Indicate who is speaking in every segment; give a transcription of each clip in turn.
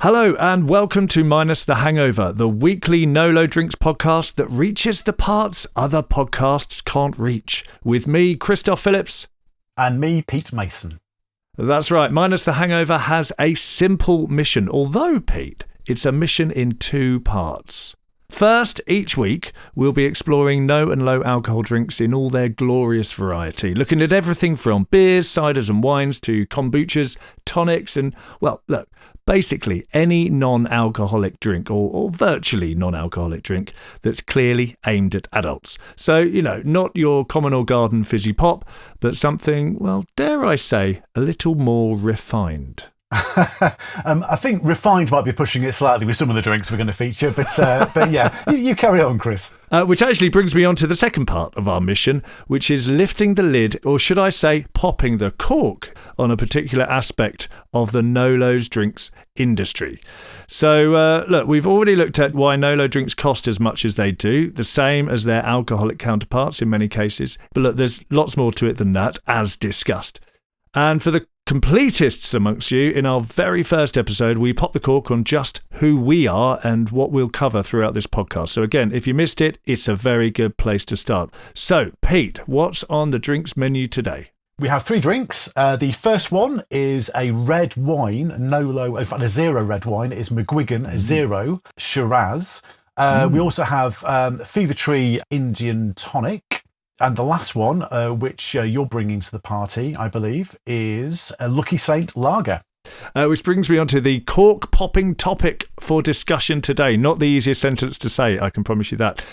Speaker 1: Hello and welcome to Minus the Hangover, the weekly NoLo drinks podcast that reaches the parts other podcasts can't reach. With me, Christophe Phillips.
Speaker 2: And me, Pete Mason.
Speaker 1: That's right, Minus the Hangover has a simple mission, although, Pete, it's a mission in two parts. First, each week, we'll be exploring no and low alcohol drinks in all their glorious variety, looking at everything from beers, ciders and wines to kombuchas, tonics and, well, look, basically any non-alcoholic drink or virtually non-alcoholic drink that's clearly aimed at adults. So, not your common or garden fizzy pop, but something, well, dare I say, a little more refined.
Speaker 2: I think refined might be pushing it slightly with some of the drinks we're going to feature, but yeah, you carry on, Chris.
Speaker 1: Which actually brings me on to the second part of our mission, which is lifting the lid, or should I say popping the cork, on a particular aspect of the NoLo's drinks industry. So, look, we've already looked at why NoLo drinks cost as much as they do, the same as their alcoholic counterparts in many cases. But look, there's lots more to it than that, as discussed. And for the completists amongst you, in our very first episode, we pop the cork on just who we are and what we'll cover throughout this podcast. So again, if you missed it, it's a very good place to start. So, Pete, what's on the drinks menu today?
Speaker 2: We have three drinks. The first one is a red wine, NoLo, in fact, a zero red wine. It is McGuigan Zero Shiraz. We also have Fever Tree Indian Tonic. And the last one, which you're bringing to the party, I believe, is a Lucky Saint Lager.
Speaker 1: Which brings me on to the cork-popping topic for discussion today. Not the easiest sentence to say, I can promise you that.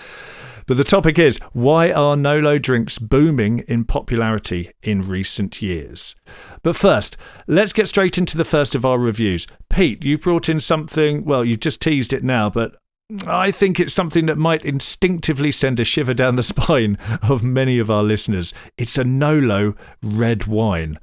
Speaker 1: But the topic is, why are NoLo drinks booming in popularity in recent years? But first, let's get straight into the first of our reviews. Pete, you brought in something, well, you've just teased it now, but I think it's something that might instinctively send a shiver down the spine of many of our listeners. It's a NoLo red wine.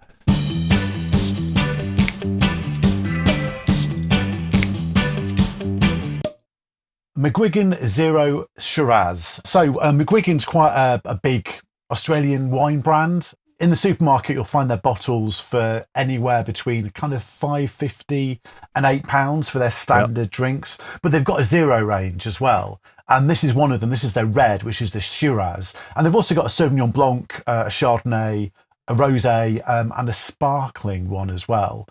Speaker 2: McGuigan Zero Shiraz. So McGuigan's quite a big Australian wine brand. In the supermarket, you'll find their bottles for anywhere between kind of £5.50 and £8 for their standard drinks. But they've got a zero range as well. And this is one of them. This is their red, which is the Shiraz. And they've also got a Sauvignon Blanc, a Chardonnay, a Rosé, and a sparkling one as well.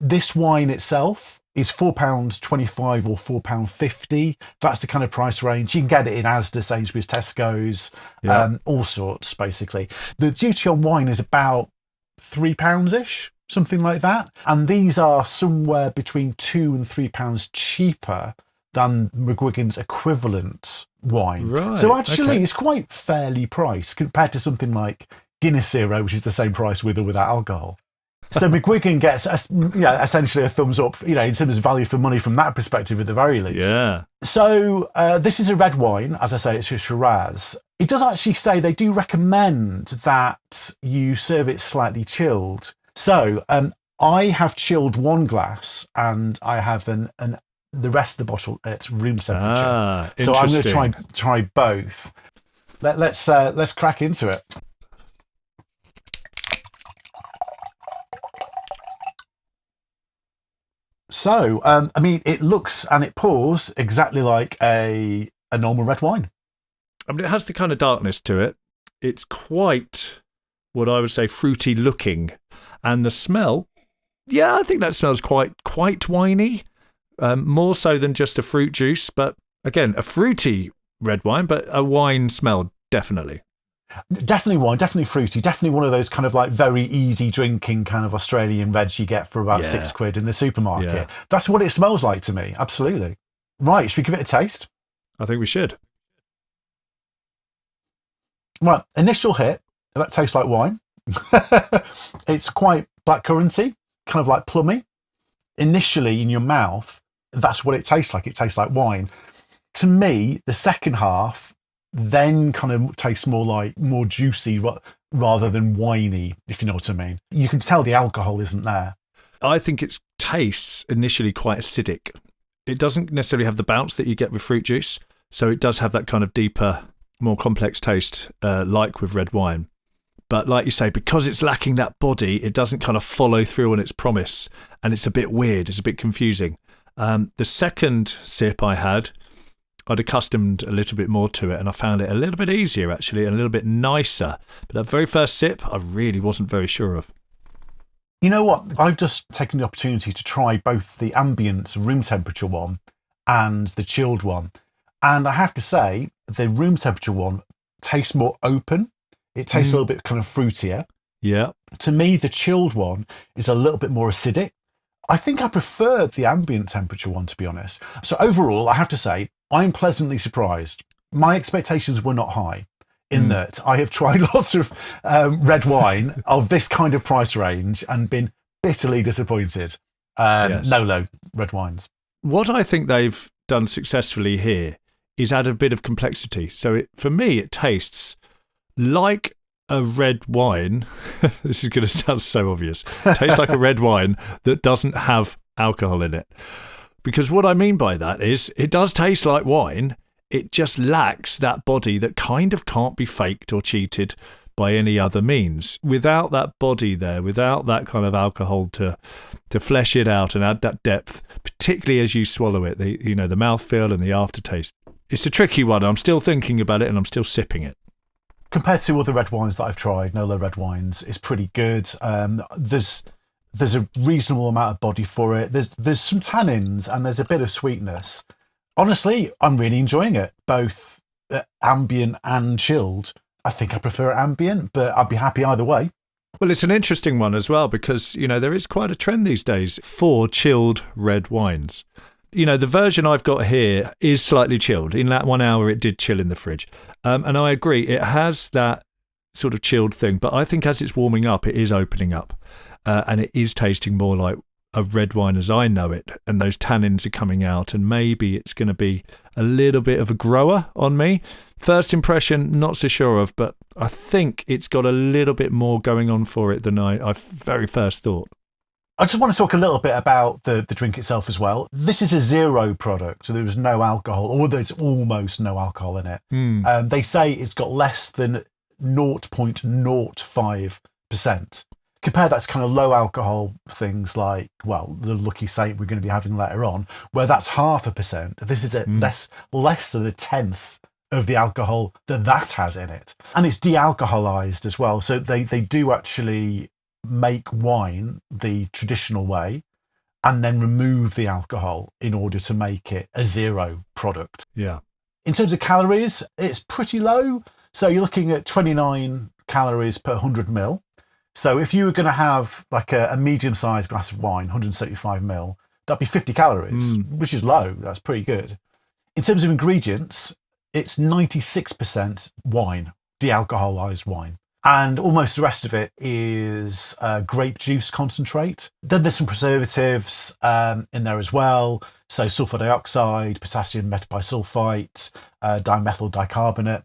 Speaker 2: This wine itself is £4.25 or £4.50. That's the kind of price range. You can get it in Asda, Sainsbury's, Tesco's, all sorts, basically. The duty on wine is about £3-ish, something like that. And these are somewhere between £2 and £3 cheaper than McGuigan's equivalent wine.
Speaker 1: Right,
Speaker 2: so actually,
Speaker 1: okay.
Speaker 2: It's quite fairly priced compared to something like Guinness Zero, which is the same price with or without alcohol. So McGuigan gets essentially a thumbs up, in terms of value for money from that perspective at the very least.
Speaker 1: Yeah.
Speaker 2: So this is a red wine. As I say, it's a Shiraz. It does actually say they do recommend that you serve it slightly chilled. So I have chilled one glass and I have the rest of the bottle at room temperature. So I'm going to try both. Let's crack into it. So, it looks and it pours exactly like a normal red wine.
Speaker 1: I mean, it has the kind of darkness to it. It's quite, what I would say, fruity looking. And the smell, I think that smells quite winey. More so than just a fruit juice. But again, a fruity red wine, but a wine smell, definitely.
Speaker 2: Definitely wine, definitely fruity, definitely one of those kind of like very easy drinking kind of Australian reds you get for about £6 in the supermarket. Yeah. That's what it smells like to me, absolutely. Right, should we give it a taste?
Speaker 1: I think we should.
Speaker 2: Right, initial hit, that tastes like wine. It's quite blackcurranty, kind of like plummy. Initially in your mouth, that's what it tastes like. It tastes like wine. To me, the second half then kind of tastes more juicy rather than winey, if you know what I mean. You can tell the alcohol isn't there.
Speaker 1: I think it tastes initially quite acidic. It doesn't necessarily have the bounce that you get with fruit juice, so it does have that kind of deeper, more complex taste, like with red wine. But like you say, because it's lacking that body, it doesn't kind of follow through on its promise. And it's a bit weird. It's a bit confusing. The second sip I had, I'd accustomed a little bit more to it, and I found it a little bit easier, actually, and a little bit nicer. But that very first sip, I really wasn't very sure of.
Speaker 2: You know what? I've just taken the opportunity to try both the ambient room temperature one and the chilled one. And I have to say, the room temperature one tastes more open. It tastes a little bit kind of fruitier.
Speaker 1: Yeah.
Speaker 2: To me, the chilled one is a little bit more acidic. I think I preferred the ambient temperature one, to be honest. So overall, I have to say, I'm pleasantly surprised. My expectations were not high in that I have tried lots of red wine of this kind of price range and been bitterly disappointed. NoLo red wines.
Speaker 1: What I think they've done successfully here is add a bit of complexity. So for me, it tastes like a red wine. This is going to sound so obvious. It tastes like a red wine that doesn't have alcohol in it. Because what I mean by that is it does taste like wine. It just lacks that body that kind of can't be faked or cheated by any other means. Without that body there, without that kind of alcohol to flesh it out and add that depth, particularly as you swallow it, the mouthfeel and the aftertaste. It's a tricky one. I'm still thinking about it and I'm still sipping it.
Speaker 2: Compared to other red wines that I've tried, NoLo red wines is pretty good. There's a reasonable amount of body for it. There's some tannins and there's a bit of sweetness. Honestly, I'm really enjoying it, both ambient and chilled. I think I prefer ambient, but I'd be happy either way.
Speaker 1: Well, it's an interesting one as well because, there is quite a trend these days for chilled red wines. The version I've got here is slightly chilled. In that 1 hour, it did chill in the fridge. And I agree, it has that sort of chilled thing, but I think as it's warming up, it is opening up. And it is tasting more like a red wine as I know it, and those tannins are coming out, and maybe it's going to be a little bit of a grower on me. First impression, not so sure of, but I think it's got a little bit more going on for it than I very first thought.
Speaker 2: I just want to talk a little bit about the drink itself as well. This is a zero product, so there's no alcohol, or there's almost no alcohol in it. They say it's got less than 0.05%. Compare that to kind of low alcohol things like, the Lucky Saint we're going to be having later on, where that's 0.5%. This is less than a tenth of the alcohol that has in it. And it's de-alcoholized as well. So they do actually make wine the traditional way and then remove the alcohol in order to make it a zero product.
Speaker 1: Yeah.
Speaker 2: In terms of calories, it's pretty low. So you're looking at 29 calories per 100 ml. So if you were going to have like a medium-sized glass of wine, 175 ml, that'd be 50 calories, which is low. That's pretty good. In terms of ingredients, it's 96% wine, de-alcoholized wine. And almost the rest of it is grape juice concentrate. Then there's some preservatives in there as well. So sulfur dioxide, potassium metabisulfite, dimethyl dicarbonate.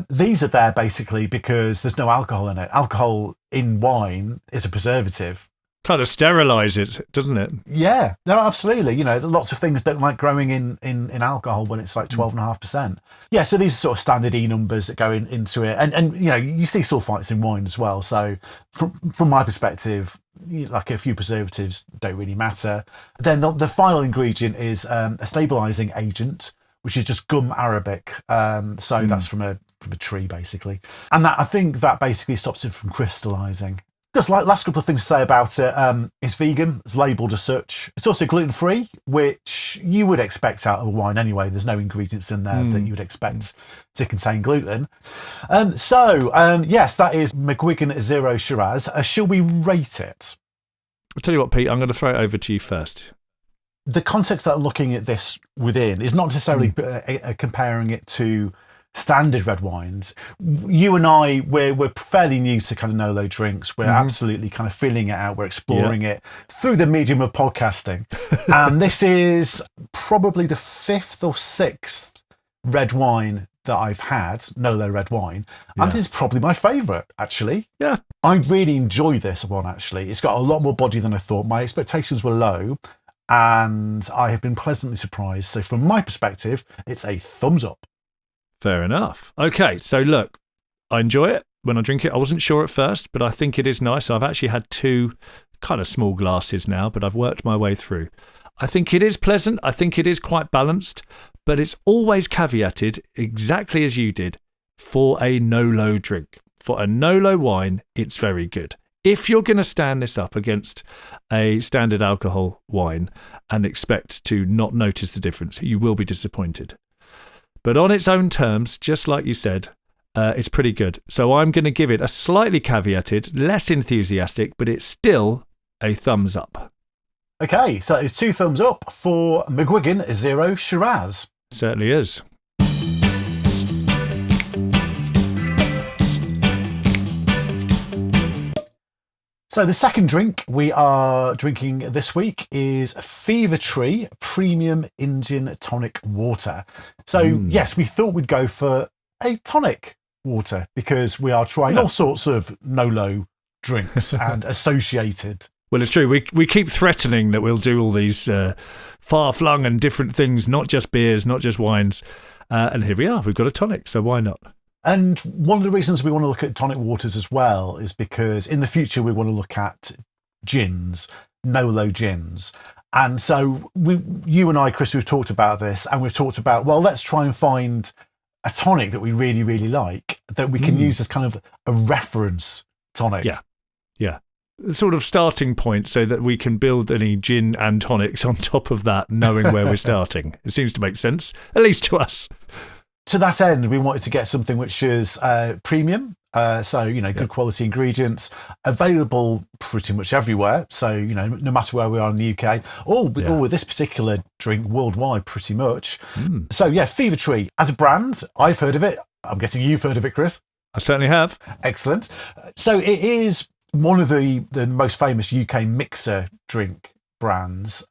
Speaker 2: These are there basically because there's no alcohol in it. Alcohol in wine is a preservative.
Speaker 1: Kind of sterilise it, doesn't it?
Speaker 2: Yeah, no, absolutely. Lots of things don't like growing in alcohol when it's like 12.5%. Yeah, so these are sort of standard E numbers that go into it. And you see sulfites in wine as well. So from my perspective, like a few preservatives don't really matter. Then the final ingredient is a stabilising agent, which is just gum arabic. So that's from a tree, basically. And I think that basically stops it from crystallising. Just like last couple of things to say about it, it's vegan, it's labelled as such. It's also gluten-free, which you would expect out of a wine anyway. There's no ingredients in there that you would expect to contain gluten. Yes, that is McGuigan Zero Shiraz. Shall we rate it?
Speaker 1: I'll tell you what, Pete, I'm going to throw it over to you first.
Speaker 2: The context that I'm looking at this within is not necessarily comparing it to standard red wines. You and I, we're fairly new to kind of NoLo drinks. We're absolutely kind of feeling it out. We're exploring it through the medium of podcasting. And this is probably the 5th or 6th red wine that I've had, NoLo red wine. And this is probably my favourite, actually.
Speaker 1: Yeah.
Speaker 2: I really enjoy this one, actually. It's got a lot more body than I thought. My expectations were low and I have been pleasantly surprised. So from my perspective, it's a thumbs up.
Speaker 1: Fair enough. Okay, so look, I enjoy it. when I drink it. I wasn't sure at first, but I think it is nice. I've actually had 2 kind of small glasses now, but I've worked my way through. I think it is pleasant. I think it is quite balanced, but it's always caveated, exactly as you did, for a NoLo drink. For a NoLo wine, it's very good. If you're going to stand this up against a standard alcohol wine and expect to not notice the difference, you will be disappointed. But on its own terms, just like you said, it's pretty good. So I'm going to give it a slightly caveated, less enthusiastic, but it's still a thumbs up.
Speaker 2: Okay, so it's 2 thumbs up for McGuigan Zero Shiraz.
Speaker 1: Certainly is.
Speaker 2: So the second drink we are drinking this week is Fever Tree Premium Indian Tonic Water. So yes, we thought we'd go for a tonic water because we are trying all sorts of NoLo drinks and associated.
Speaker 1: Well, it's true. We keep threatening that we'll do all these far-flung and different things, not just beers, not just wines. And here we are. We've got a tonic, so why not?
Speaker 2: And one of the reasons we want to look at tonic waters as well is because in the future we want to look at gins, NoLo gins. And so you and I, Chris, we've talked about this and we've talked about, well, let's try and find a tonic that we really, really like that we can use as kind of a reference tonic.
Speaker 1: Yeah. The sort of starting point so that we can build any gin and tonics on top of that, knowing where we're starting. It seems to make sense, at least to us.
Speaker 2: To that end, we wanted to get something which is premium. So, good quality ingredients, available pretty much everywhere. So, no matter where we are in the UK, or with this particular drink worldwide, pretty much. So, yeah, Fever Tree. As a brand, I've heard of it. I'm guessing you've heard of it, Chris.
Speaker 1: I certainly have.
Speaker 2: Excellent. So, it is one of the most famous UK mixer drink brands.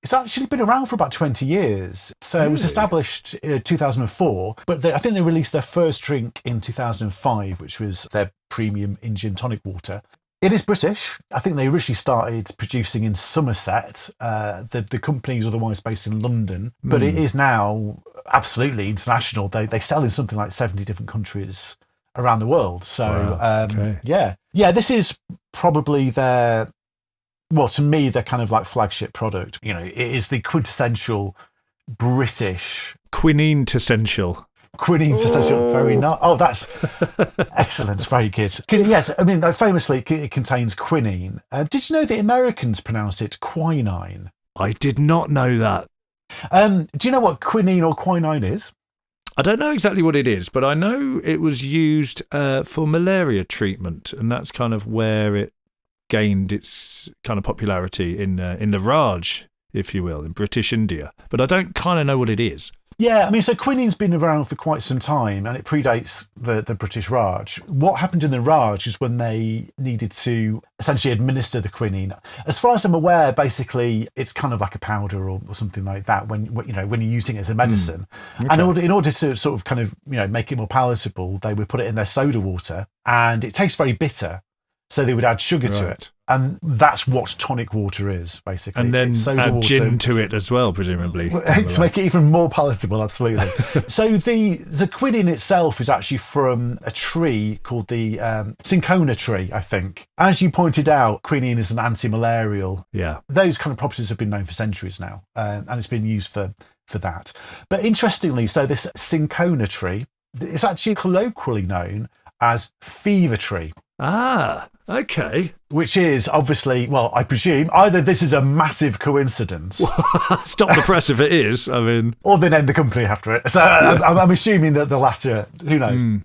Speaker 2: It's actually been around for about 20 years. So It was established in 2004, but I think they released their first drink in 2005, which was their premium Indian tonic water. It is British. I think they originally started producing in Somerset. The company is otherwise based in London, but it is now absolutely international. They sell in something like 70 different countries around the world. So, this is probably their... Well, to me, they're kind of like flagship product. It is the quintessential British...
Speaker 1: Quinine-essential.
Speaker 2: Quinine-essential, very nice. Oh, that's excellent. Very good. Because, yes, I mean, famously, it contains quinine. Did you know the Americans pronounce it quinine?
Speaker 1: I did not know that.
Speaker 2: Do you know what quinine or quinine is?
Speaker 1: I don't know exactly what it is, but I know it was used for malaria treatment, and that's kind of where it gained its kind of popularity in the Raj, if you will, in British India. But I don't kind of know what it is.
Speaker 2: Yeah, I mean, so quinine's been around for quite some time and it predates the British Raj. What happened in the Raj is when they needed to essentially administer the quinine. As far as I'm aware, basically, it's kind of like a powder or something like that when you're using it as a medicine. Okay. And in order to sort of kind of, make it more palatable, they would put it in their soda water and it tastes very bitter. So they would add sugar to it. And that's what tonic water is, basically.
Speaker 1: And then add gin to it as well, presumably.
Speaker 2: To make it even more palatable, absolutely. So the quinine itself is actually from a tree called the cinchona tree, I think. As you pointed out, quinine is an anti-malarial.
Speaker 1: Yeah.
Speaker 2: Those kind of properties have been known for centuries now, and it's been used for that. But interestingly, so this cinchona tree is actually colloquially known as fever tree.
Speaker 1: Ah, okay.
Speaker 2: Which is obviously, well, I presume, either this is a massive coincidence.
Speaker 1: Stop the press if it is, I mean.
Speaker 2: Or they named the company after it. So I'm assuming that the latter, who knows. I mean,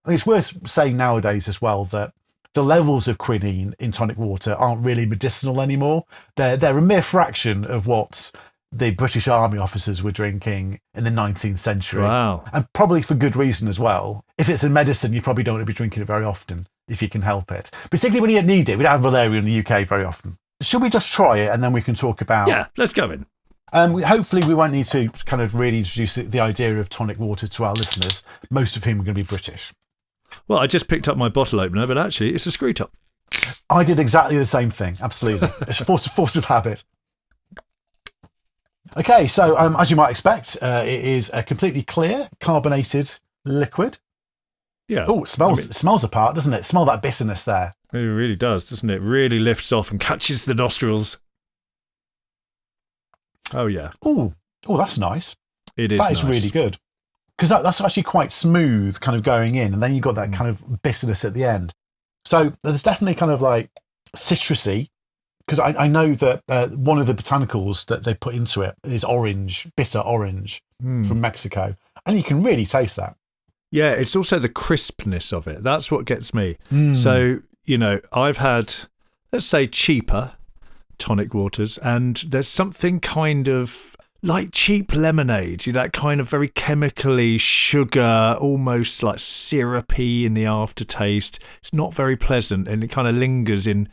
Speaker 2: it's worth saying nowadays as well that the levels of quinine in tonic water aren't really medicinal anymore. They're a mere fraction of what the British Army officers were drinking in the 19th century.
Speaker 1: Wow.
Speaker 2: And probably for good reason as well. If it's in medicine, you probably don't want to be drinking it very often, if you can help it. Particularly when you don't need it. We don't have malaria in the UK very often. Should we just try it and then we can talk about...
Speaker 1: Yeah, let's go in.
Speaker 2: Hopefully we won't need to kind of really introduce the idea of tonic water to our listeners, most of whom are going to be British.
Speaker 1: Well, I just picked up my bottle opener, but actually it's a screw top.
Speaker 2: I did exactly the same thing, absolutely. It's a force of habit. Okay, so as you might expect, it is a completely clear, carbonated liquid.
Speaker 1: Yeah.
Speaker 2: Oh, it smells apart, doesn't it? Smell that bitterness there.
Speaker 1: It really does, doesn't it? Really lifts off and catches the nostrils. Oh, yeah.
Speaker 2: Oh, that's nice.
Speaker 1: It is
Speaker 2: That is
Speaker 1: nice.
Speaker 2: really good. Because that's actually quite smooth kind of going in, and then you've got that kind of bitterness at the end. So there's definitely kind of like citrusy, because I know that one of the botanicals that they put into it is orange, bitter orange from Mexico, and you can really taste that.
Speaker 1: Yeah, it's also the crispness of it. That's what gets me. So, I've had, let's say, cheaper tonic waters, and there's something kind of like cheap lemonade, that kind of very chemically sugar, almost like syrupy in the aftertaste. It's not very pleasant, and it kind of lingers in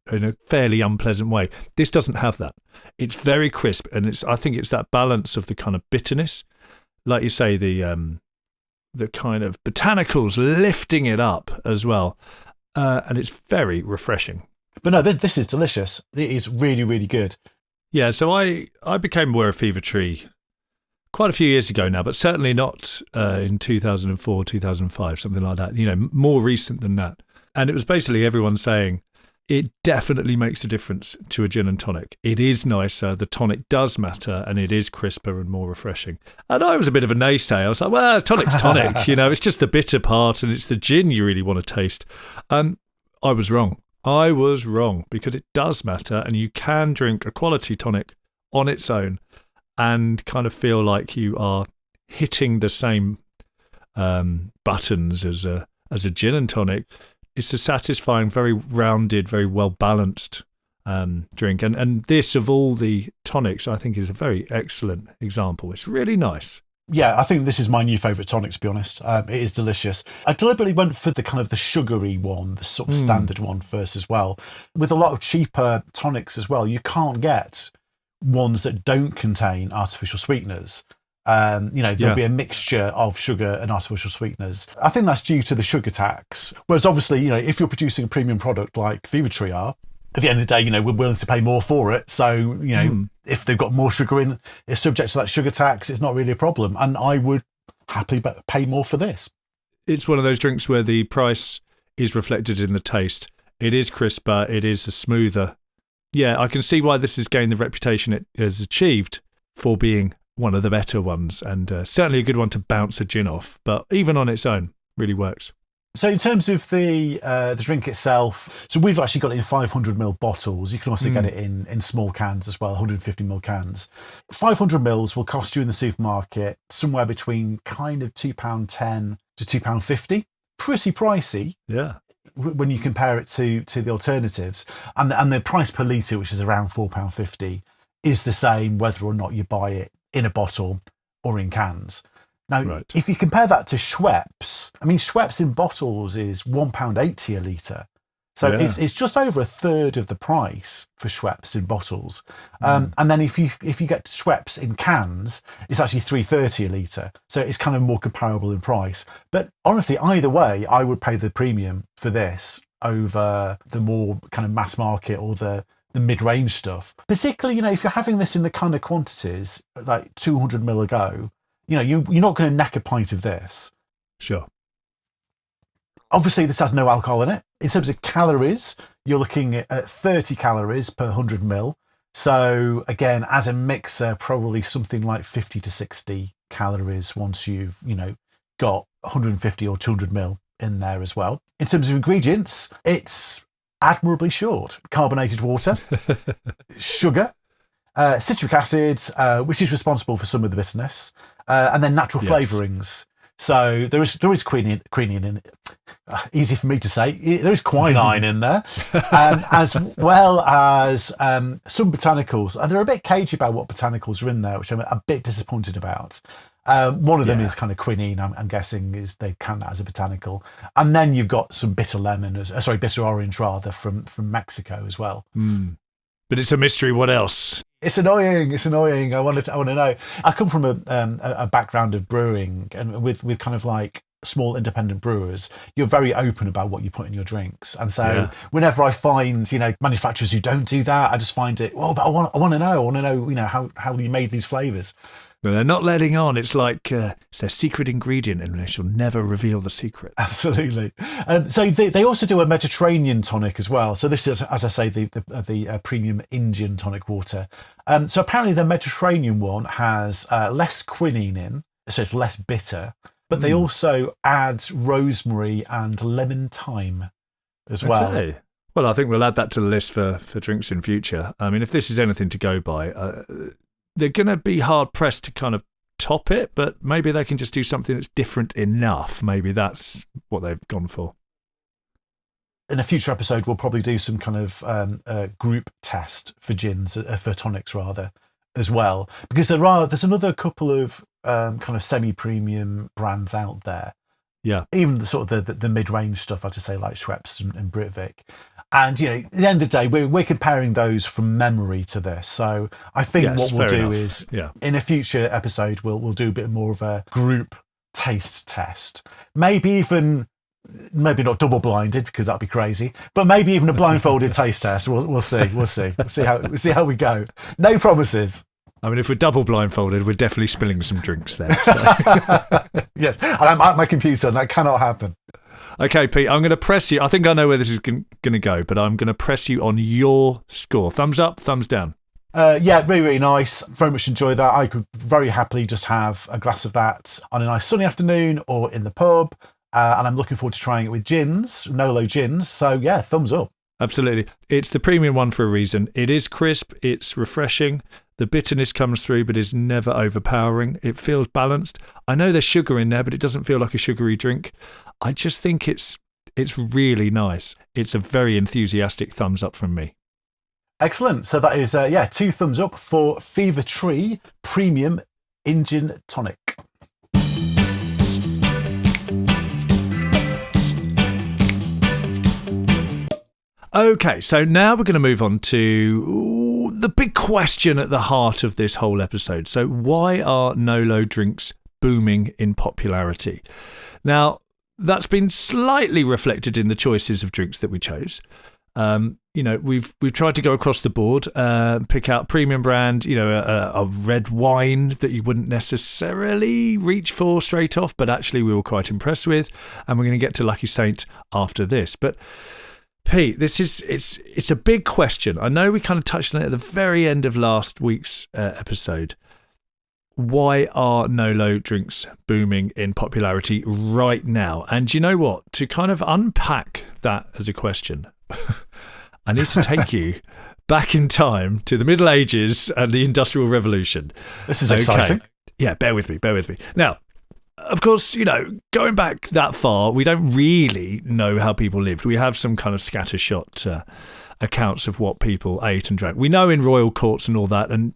Speaker 1: a fairly unpleasant way. This doesn't have that. It's very crisp, and I think it's that balance of the kind of bitterness, like you say, the kind of botanicals lifting it up as well, and it's very refreshing.
Speaker 2: But no, this is delicious. It is really, really good.
Speaker 1: Yeah, so I became aware of Fever Tree quite a few years ago now, but certainly not in 2004, 2005, something like that, more recent than that. And it was basically everyone saying it definitely makes a difference to a gin and tonic. It is nicer, the tonic does matter, and it is crisper and more refreshing. And I was a bit of a naysayer. I was like, well, tonic's tonic, it's just the bitter part, and it's the gin you really want to taste. I was wrong. Because it does matter, and you can drink a quality tonic on its own and kind of feel like you are hitting the same buttons as a gin and tonic. It's a satisfying, very rounded, very well balanced drink, and this, of all the tonics, I think is a very excellent example. It's really nice.
Speaker 2: Yeah, I think this is my new favourite tonic, to be honest. It is delicious. I deliberately went for the kind of the sugary one, the sort of standard one first as well. With a lot of cheaper tonics as well, you can't get ones that don't contain artificial sweeteners. There'll be a mixture of sugar and artificial sweeteners. I think that's due to the sugar tax. Whereas obviously, if you're producing a premium product like Fever Tree are, at the end of the day, we're willing to pay more for it. So, if they've got more sugar in, it's subject to that sugar tax. It's not really a problem. And I would happily pay more for this.
Speaker 1: It's one of those drinks where the price is reflected in the taste. It is crisper. It is a smoother. Yeah, I can see why this has gained the reputation it has achieved for being one of the better ones, and certainly a good one to bounce a gin off. But even on its own, really works.
Speaker 2: So in terms of the drink itself, so we've actually got it in 500ml bottles. You can also get it in small cans as well, 150ml cans. 500ml will cost you in the supermarket somewhere between kind of £2.10 to £2.50. Pretty pricey.
Speaker 1: Yeah.
Speaker 2: When you compare it to the alternatives. And the price per litre, which is around £4.50, is the same whether or not you buy it in a bottle or in cans. Now, If you compare that to Schweppes, Schweppes in bottles is £1.80 a litre. So it's just over a third of the price for Schweppes in bottles. And then if you get Schweppes in cans, it's actually £3.30 a litre. So it's kind of more comparable in price. But honestly, either way, I would pay the premium for this over the more kind of mass market or the mid-range stuff. Particularly, if you're having this in the kind of quantities, like 200ml a go, you're not going to neck a pint of this.
Speaker 1: Sure.
Speaker 2: Obviously, this has no alcohol in it. In terms of calories, you're looking at 30 calories per 100ml. So again, as a mixer, probably something like 50 to 60 calories once you've, got 150 or 200ml in there as well. In terms of ingredients, it's admirably short. Carbonated water, sugar, citric acid, which is responsible for some of the bitterness, and then natural flavourings. So there is quinine in it. Easy for me to say. There is quinine in there, as well as some botanicals. And they're a bit cagey about what botanicals are in there, which I'm a bit disappointed about. One of them is kind of quinine. I'm guessing is they count that as a botanical. And then you've got some bitter orange rather from Mexico as well.
Speaker 1: But it's a mystery. What else?
Speaker 2: It's annoying. I want to know. I come from a background of brewing and with kind of like small independent brewers, you're very open about what you put in your drinks. And so whenever I find, manufacturers who don't do that, I just find it, well, but I want to know, how you made these flavors.
Speaker 1: But they're not letting on. It's like it's their secret ingredient, and they shall never reveal the secret.
Speaker 2: Absolutely. So they also do a Mediterranean tonic as well. So this is, as I say, the premium Indian tonic water. So apparently the Mediterranean one has less quinine in, so it's less bitter. But they also add rosemary and lemon thyme as well.
Speaker 1: Okay. Well, I think we'll add that to the list for drinks in future. I mean, if this is anything to go by, they're going to be hard-pressed to kind of top it, but maybe they can just do something that's different enough. Maybe that's what they've gone for.
Speaker 2: In a future episode, we'll probably do some kind of group test for gins, for tonics rather, as well. Because there's another couple of kind of semi-premium brands out there.
Speaker 1: Yeah.
Speaker 2: Even the sort of the mid-range stuff, as I say, like Schweppes and Britvic. And, at the end of the day, we're comparing those from memory to this. So I think what we'll do is, in a future episode, we'll do a bit more of a group taste test. Maybe not double-blinded, because that'd be crazy, but maybe even a blindfolded taste test. We'll see. We'll see how we go. No promises.
Speaker 1: I mean, if we're double blindfolded, we're definitely spilling some drinks there. So.
Speaker 2: Yes, and I'm at my computer, and that cannot happen.
Speaker 1: Okay, Pete, I'm going to press you. I think I know where this is going to go, but I'm going to press you on your score. Thumbs up, thumbs down.
Speaker 2: Really, really nice. Very much enjoy that. I could very happily just have a glass of that on a nice sunny afternoon or in the pub. And I'm looking forward to trying it with gins, NoLo gins. So, thumbs up.
Speaker 1: Absolutely. It's the premium one for a reason. It is crisp. It's refreshing. The bitterness comes through, but is never overpowering. It feels balanced. I know there's sugar in there, but it doesn't feel like a sugary drink. I just think it's really nice. It's a very enthusiastic thumbs up from me.
Speaker 2: Excellent. So that is, 2 thumbs up for Fever Tree Premium Indian Tonic.
Speaker 1: Okay, so now we're going to move on to the big question at the heart of this whole episode. So why are NoLo drinks booming in popularity? Now, that's been slightly reflected in the choices of drinks that we chose. We've tried to go across the board, pick out premium brand, a red wine that you wouldn't necessarily reach for straight off, but actually we were quite impressed with. And we're going to get to Lucky Saint after this. But Pete, it's a big question. I know we kind of touched on it at the very end of last week's episode. Why are NoLo drinks booming in popularity right now? And you know what? To kind of unpack that as a question, I need to take you back in time to the Middle Ages and the Industrial Revolution.
Speaker 2: This is exciting.
Speaker 1: Yeah, bear with me. Now, of course, going back that far, we don't really know how people lived. We have some kind of scattershot accounts of what people ate and drank. We know in royal courts and all that, and,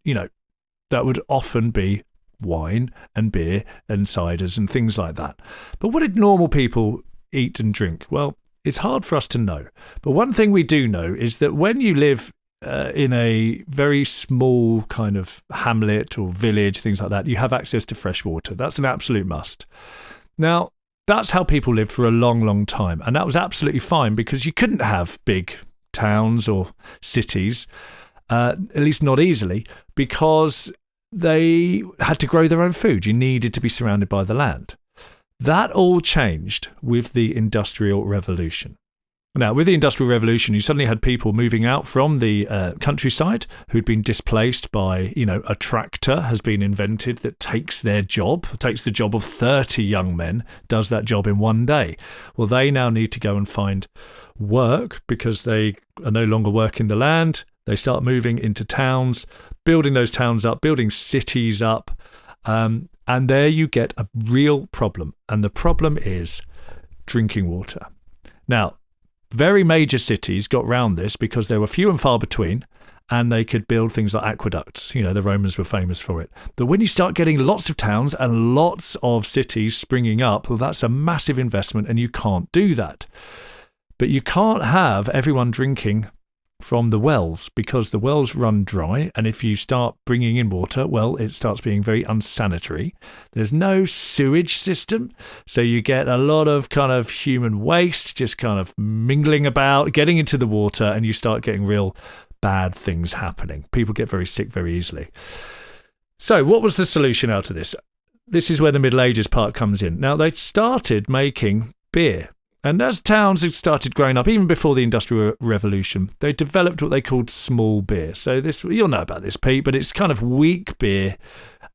Speaker 1: that would often be wine and beer and ciders and things like that. But what did normal people eat and drink? Well, it's hard for us to know. But one thing we do know is that when you live in a very small kind of hamlet or village, things like that, you have access to fresh water. That's an absolute must. Now, that's how people lived for a long, long time. And that was absolutely fine because you couldn't have big towns or cities, at least not easily, because they had to grow their own food. You needed to be surrounded by the land. That all changed with the Industrial Revolution. Now, with the Industrial Revolution, you suddenly had people moving out from the countryside who'd been displaced by, a tractor has been invented that takes the job of 30 young men, does that job in one day. Well, they now need to go and find work because they are no longer working the land. They start moving into towns, building those towns up, building cities up. And there you get a real problem. And the problem is drinking water. Now, very major cities got round this because they were few and far between and they could build things like aqueducts. The Romans were famous for it. But when you start getting lots of towns and lots of cities springing up, well, that's a massive investment and you can't do that. But you can't have everyone drinking from the wells, because the wells run dry, and if you start bringing in water, well, it starts being very unsanitary. There's no sewage system, so you get a lot of kind of human waste just kind of mingling about, getting into the water, and you start getting real bad things happening. People get very sick very easily. So what was the solution out of this? This is where the Middle Ages part comes in. Now, they started making beer. And as towns had started growing up, even before the Industrial Revolution, they developed what they called small beer. So this, you'll know about this, Pete, but it's kind of weak beer.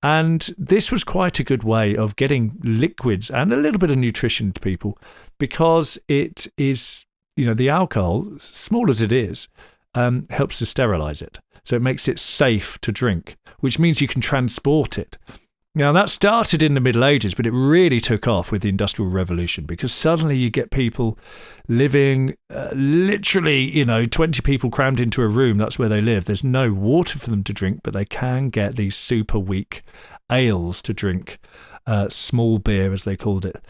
Speaker 1: And this was quite a good way of getting liquids and a little bit of nutrition to people, because it is, the alcohol, small as it is, helps to sterilize it. So it makes it safe to drink, which means you can transport it. Now, that started in the Middle Ages, but it really took off with the Industrial Revolution, because suddenly you get people living literally, 20 people crammed into a room. That's where they live. There's no water for them to drink, but they can get these super weak ales to drink, small beer, as they called it.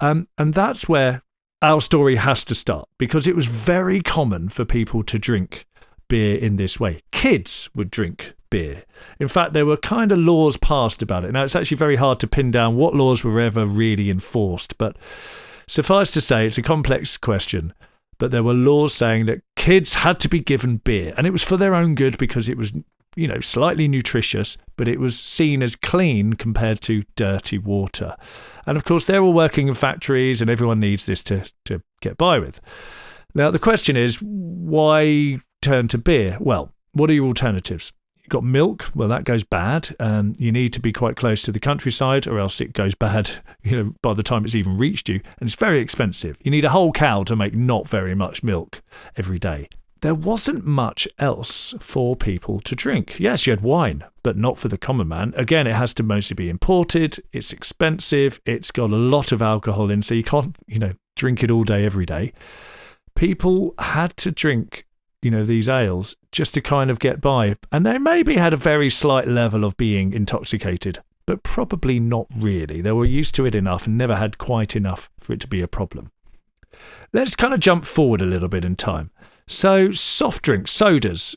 Speaker 1: And that's where our story has to start, because it was very common for people to drink beer in this way. Kids would drink beer. In fact, there were kind of laws passed about it. Now, it's actually very hard to pin down what laws were ever really enforced, but suffice to say, it's a complex question. But there were laws saying that kids had to be given beer, and it was for their own good, because it was, slightly nutritious, but it was seen as clean compared to dirty water. And of course, they're all working in factories, and everyone needs this to get by with. Now, the question is, why turn to beer? Well, what are your alternatives? You've got milk. Well, that goes bad. You need to be quite close to the countryside, or else it goes bad, by the time it's even reached you. And it's very expensive. You need a whole cow to make not very much milk every day. There wasn't much else for people to drink. Yes, you had wine, but not for the common man. Again, it has to mostly be imported. It's expensive. It's got a lot of alcohol in, so you can't, drink it all day, every day. People had to drink these ales just to kind of get by. And they maybe had a very slight level of being intoxicated, but probably not really. They were used to it enough and never had quite enough for it to be a problem. Let's kind of jump forward a little bit in time. So soft drinks, sodas,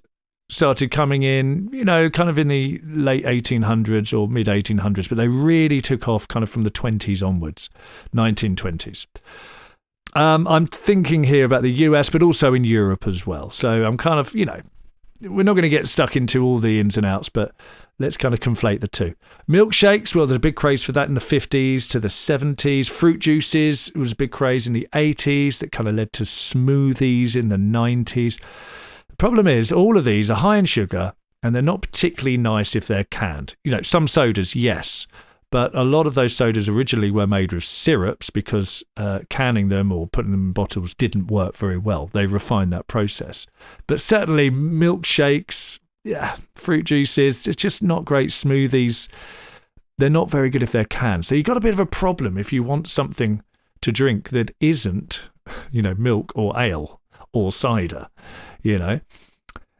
Speaker 1: started coming in, kind of in the late 1800s or mid 1800s, but they really took off kind of from the 20s onwards, 1920s. I'm thinking here about the US, but also in Europe as well. So I'm kind of, we're not going to get stuck into all the ins and outs, but let's kind of conflate the two. Milkshakes, well, there's a big craze for that in the 50s to the 70s. Fruit juices, it was a big craze in the 80s that kind of led to smoothies in the 90s. The problem is all of these are high in sugar, and they're not particularly nice if they're canned. Some sodas, yes. But a lot of those sodas originally were made with syrups, because canning them or putting them in bottles didn't work very well. They refined that process. But certainly milkshakes, fruit juices, it's just not great. Smoothies, they're not very good if they're canned. So you've got a bit of a problem if you want something to drink that isn't, milk or ale or cider,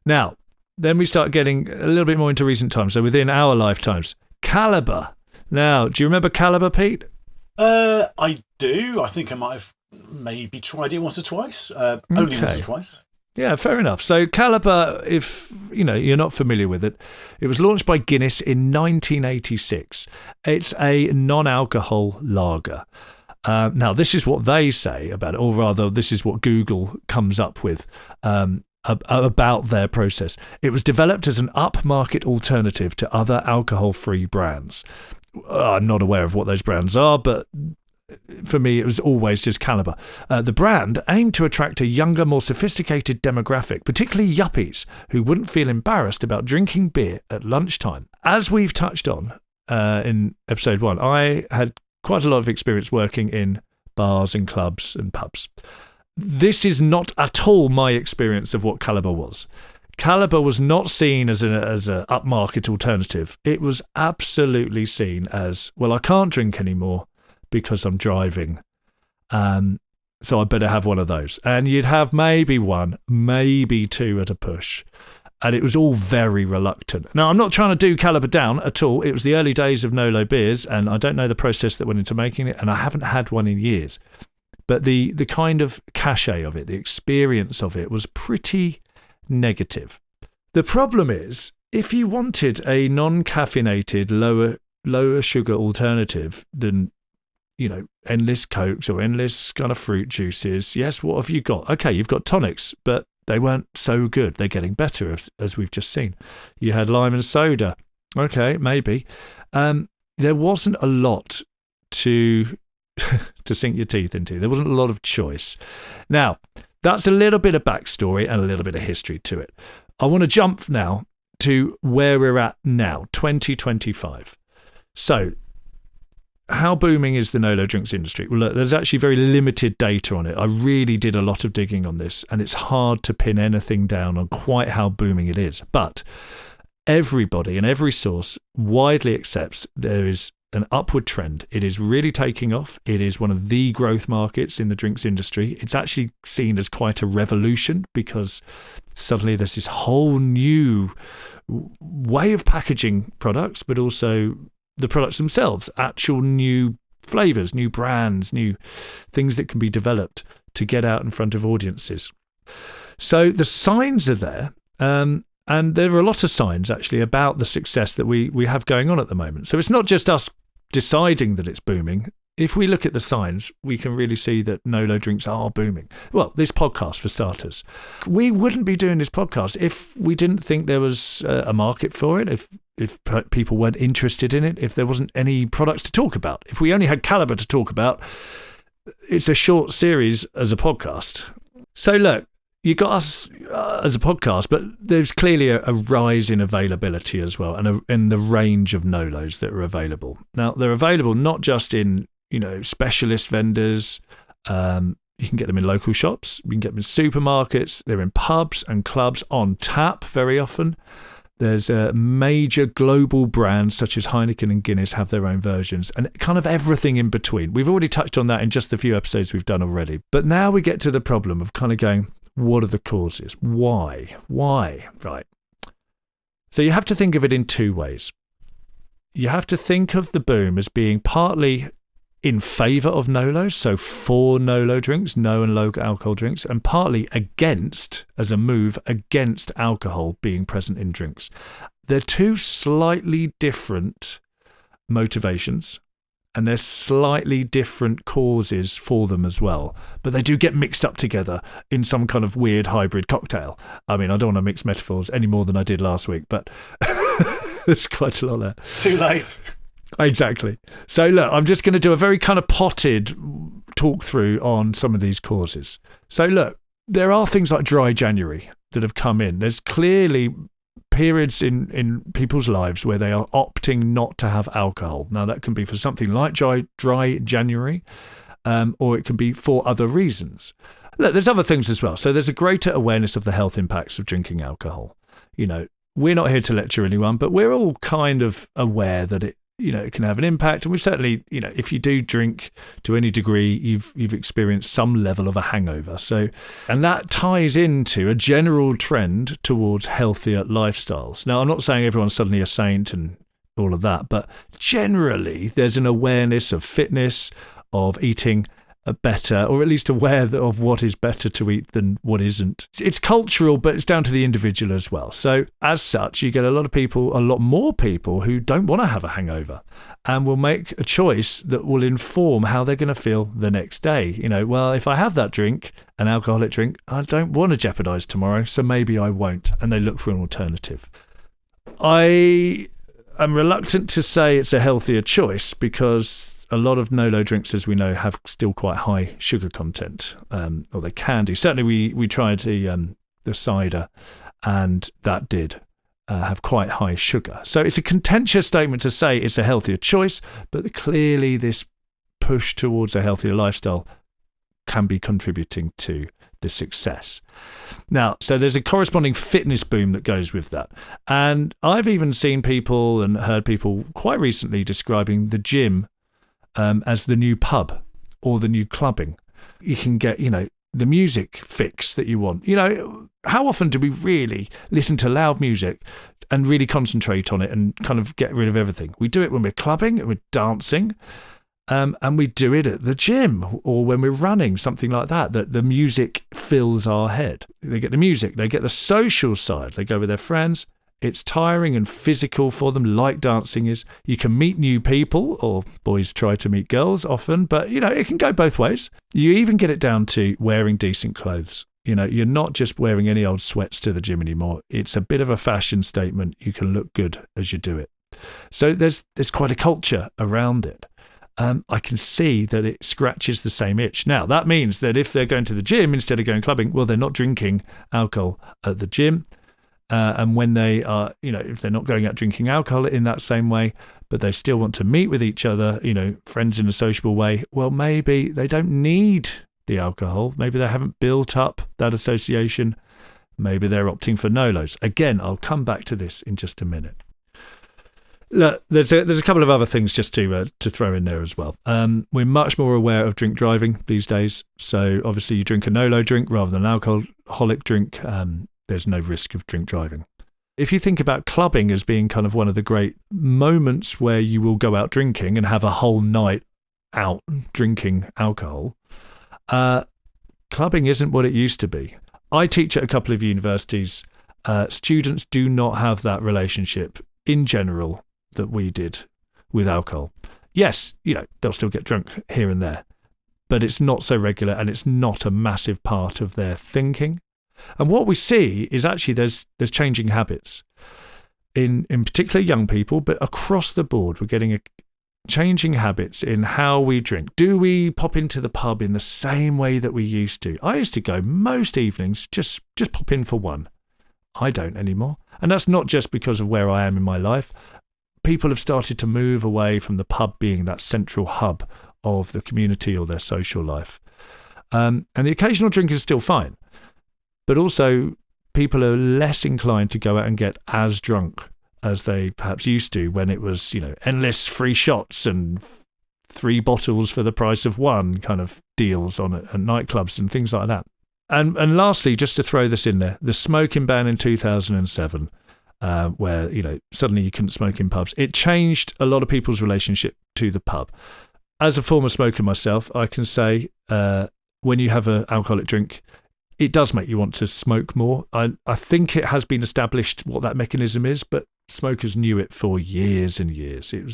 Speaker 1: Now, then we start getting a little bit more into recent times. So within our lifetimes, Kaliber. Now, do you remember Kaliber, Pete?
Speaker 2: I do. I think I might have maybe tried it once or twice. Only once or twice.
Speaker 1: Yeah, fair enough. So Kaliber, if you're not familiar with it, it was launched by Guinness in 1986. It's a non-alcohol lager. Now, this is what they say about it, or rather, this is what Google comes up with about their process. It was developed as an upmarket alternative to other alcohol-free brands. I'm not aware of what those brands are, but for me, it was always just Kaliber. The brand aimed to attract a younger, more sophisticated demographic, particularly yuppies, who wouldn't feel embarrassed about drinking beer at lunchtime. As we've touched on in episode 1, I had quite a lot of experience working in bars and clubs and pubs. This is not at all my experience of what Kaliber was. Kaliber was not seen as an upmarket alternative. It was absolutely seen as, well, I can't drink anymore because I'm driving. So I better have one of those. And you'd have maybe one, maybe two at a push. And it was all very reluctant. Now, I'm not trying to do Kaliber down at all. It was the early days of NoLo beers, and I don't know the process that went into making it, and I haven't had one in years. But the kind of cachet of it, the experience of it was pretty negative. The problem is, if you wanted a non-caffeinated, lower sugar alternative than, endless Cokes or endless kind of fruit juices, yes, what have you got? Okay, you've got tonics, but they weren't so good. They're getting better, as we've just seen. You had lime and soda. Okay, maybe. There wasn't a lot to sink your teeth into. There wasn't a lot of choice. Now, that's a little bit of backstory and a little bit of history to it. I want to jump now to where we're at now, 2025. So, how booming is the NoLo drinks industry? Well, look, there's actually very limited data on it. I really did a lot of digging on this, and it's hard to pin anything down on quite how booming it is. But everybody and every source widely accepts there is an upward trend. It is really taking off. It is one of the growth markets in the drinks industry. It's actually seen as quite a revolution because suddenly there's this whole new way of packaging products, but also the products themselves, actual new flavors, new brands, new things that can be developed to get out in front of audiences. So the signs are there. And there are a lot of signs, actually, about the success that we have going on at the moment. So it's not just us deciding that it's booming. If we look at the signs, we can really see that NoLo drinks are booming. Well, this podcast, for starters. We wouldn't be doing this podcast if we didn't think there was a market for it, if people weren't interested in it, if there wasn't any products to talk about. If we only had Kaliber to talk about, it's a short series as a podcast. So look, you got us as a podcast, but there's clearly a rise in availability as well, and in the range of NoLos that are available. Now, they're available not just in specialist vendors. You can get them in local shops. You can get them in supermarkets. They're in pubs and clubs, on tap very often. There's major global brands such as Heineken and Guinness have their own versions, and kind of everything in between. We've already touched on that in just the few episodes we've done already. But now we get to the problem of kind of going, what are the causes? Why? Right. So you have to think of it in two ways. You have to think of the boom as being partly in favour of NoLo, so for NoLo drinks, no and low alcohol drinks, and partly against, as a move against alcohol being present in drinks. They're two slightly different motivations, and there's slightly different causes for them as well. But they do get mixed up together in some kind of weird hybrid cocktail. I mean, I don't want to mix metaphors any more than I did last week, but there's quite a lot there.
Speaker 2: Too late.
Speaker 1: Exactly. So look, I'm just going to do a very kind of potted talk through on some of these causes. So look, there are things like dry January that have come in. There's clearly periods in people's lives where they are opting not to have alcohol. Now, that can be for something like dry January, or it can be for other reasons. Look, there's other things as well. So there's a greater awareness of the health impacts of drinking alcohol. We're not here to lecture anyone, but we're all kind of aware that it can have an impact. And we've certainly, if you do drink to any degree, you've experienced some level of a hangover. So, and that ties into a general trend towards healthier lifestyles. Now, I'm not saying everyone's suddenly a saint and all of that, but generally there's an awareness of fitness, of eating better, or at least aware of what is better to eat than what isn't. It's cultural, but it's down to the individual as well. So as such, you get a lot more people who don't want to have a hangover and will make a choice that will inform how they're going to feel the next day. Well, if I have that drink, an alcoholic drink, I don't want to jeopardize tomorrow, so maybe I won't. And they look for an alternative. I am reluctant to say it's a healthier choice because a lot of NoLo drinks, as we know, have still quite high sugar content, or they can do. Certainly, we tried the cider, and that did have quite high sugar. So it's a contentious statement to say it's a healthier choice, but clearly this push towards a healthier lifestyle can be contributing to the success. Now, so there's a corresponding fitness boom that goes with that. And I've even seen people and heard people quite recently describing the gym as the new pub or the new clubbing. You can get, the music fix that you want. How often do we really listen to loud music and really concentrate on it and kind of get rid of everything? We do it when we're clubbing, we're dancing, And we do it at the gym or when we're running, something like that, that the music fills our head. They get the music, they get the social side, they go with their friends. It's tiring and physical for them, like dancing is. You can meet new people, or boys try to meet girls often, but, it can go both ways. You even get it down to wearing decent clothes. You're not just wearing any old sweats to the gym anymore. It's a bit of a fashion statement. You can look good as you do it. So there's quite a culture around it. I can see that it scratches the same itch. Now, that means that if they're going to the gym instead of going clubbing, well, they're not drinking alcohol at the gym. And when they are, if they're not going out drinking alcohol in that same way, but they still want to meet with each other, friends in a sociable way, well, maybe they don't need the alcohol. Maybe they haven't built up that association. Maybe they're opting for NoLos. Again, I'll come back to this in just a minute. Look, there's a couple of other things just to throw in there as well. We're much more aware of drink driving these days. So obviously you drink a NoLo drink rather than an alcoholic drink. There's no risk of drink driving. If you think about clubbing as being kind of one of the great moments where you will go out drinking and have a whole night out drinking alcohol, clubbing isn't what it used to be. I teach at a couple of universities. Students do not have that relationship in general that we did with alcohol. Yes, they'll still get drunk here and there, but it's not so regular and it's not a massive part of their thinking. And what we see is actually there's changing habits in particular young people, but across the board we're getting changing habits in how we drink. Do we pop into the pub in the same way that we used to? I used to go most evenings, just pop in for one. I don't anymore. And that's not just because of where I am in my life. People have started to move away from the pub being that central hub of the community or their social life. And the occasional drink is still fine. But also, people are less inclined to go out and get as drunk as they perhaps used to when it was, endless free shots and 3 bottles for the price of one kind of deals on at nightclubs and things like that. And lastly, just to throw this in there, the smoking ban in 2007, where, suddenly you couldn't smoke in pubs, it changed a lot of people's relationship to the pub. As a former smoker myself, I can say when you have an alcoholic drink, it does make you want to smoke more. I think it has been established what that mechanism is, but smokers knew it for years and years. It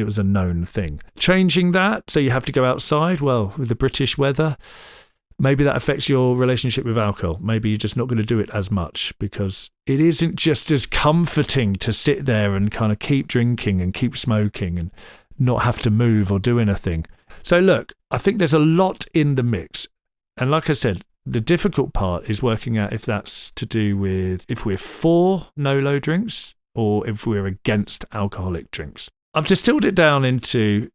Speaker 1: was a known thing. Changing that, so you have to go outside, well, with the British weather, maybe that affects your relationship with alcohol. Maybe you're just not going to do it as much because it isn't just as comforting to sit there and kind of keep drinking and keep smoking and not have to move or do anything. So look, I think there's a lot in the mix. And like I said, the difficult part is working out if that's to do with if we're for NoLo drinks or if we're against alcoholic drinks. I've distilled it down into